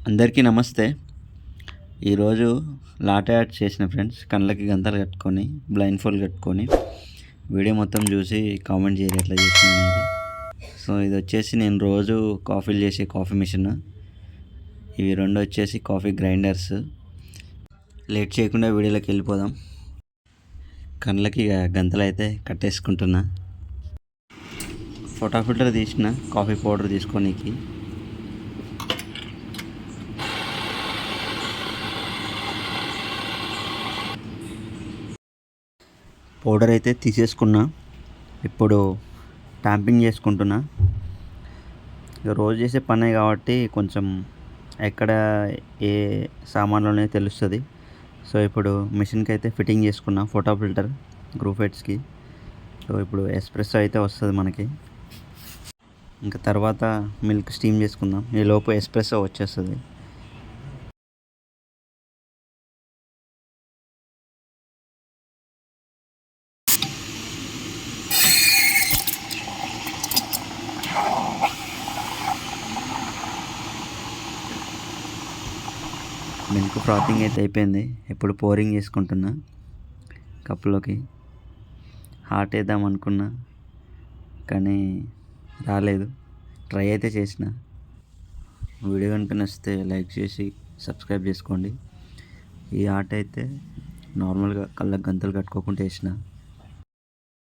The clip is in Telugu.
అందరికీ నమస్తే. ఈరోజు లాటే ఆర్ట్ చేసిన ఫ్రెండ్స్. కళ్ళకి గంతలు కట్టుకొని బ్లైండ్ ఫోల్డ్ కట్టుకొని వీడియో మొత్తం చూసి కామెంట్ చేయరు ఎట్లా చేసిన అనేది. సో ఇది వచ్చేసి నేను రోజు కాఫీలు చేసే కాఫీ మిషన్. ఇవి రెండు వచ్చేసి కాఫీ గ్రైండర్స్. లేట్ చేయకుండా వీడియోలోకి వెళ్ళిపోదాం. కళ్ళకి గంతలు అయితే కట్టేసుకుంటున్నా. ఫోటో ఫిల్టర్ తీసిన కాఫీ పౌడర్ తీసుకోనికి. పౌడర్ అయితే తీసేసుకున్నా. ఇప్పుడు ట్యాంపింగ్ చేసుకుంటున్నా. ఇక రోజు చేసే పనే కాబట్టి కొంచెం ఎక్కడ ఏ సామాన్లు ఉన్నాయో తెలుస్తుంది. సో ఇప్పుడు మిషన్కి అయితే ఫిట్టింగ్ చేసుకున్నా ఫోటో ఫిల్టర్ గ్రూప్ హెడ్స్కి. సో ఇప్పుడు ఎస్ప్రెస్సో అయితే వస్తుంది మనకి. ఇంకా తర్వాత మిల్క్ స్టీమ్ చేసుకుందాం. ఈ లోపు ఎస్ప్రెస్సో వచ్చేస్తుంది. మిల్క్ ఫ్రాతింగ్ అయితే అయిపోయింది. ఇప్పుడు పోరింగ్ చేసుకుంటున్నా కప్పులోకి. హాట్ వేద్దాం అనుకున్నా కానీ రాలేదు. ట్రై అయితే చేసిన. వీడియో కనుక నచ్చితే లైక్ చేసి సబ్స్క్రైబ్ చేసుకోండి. ఈ ఆట అయితే నార్మల్గా కళ్ళకి గంతలు కట్టుకోకుండా వేసిన.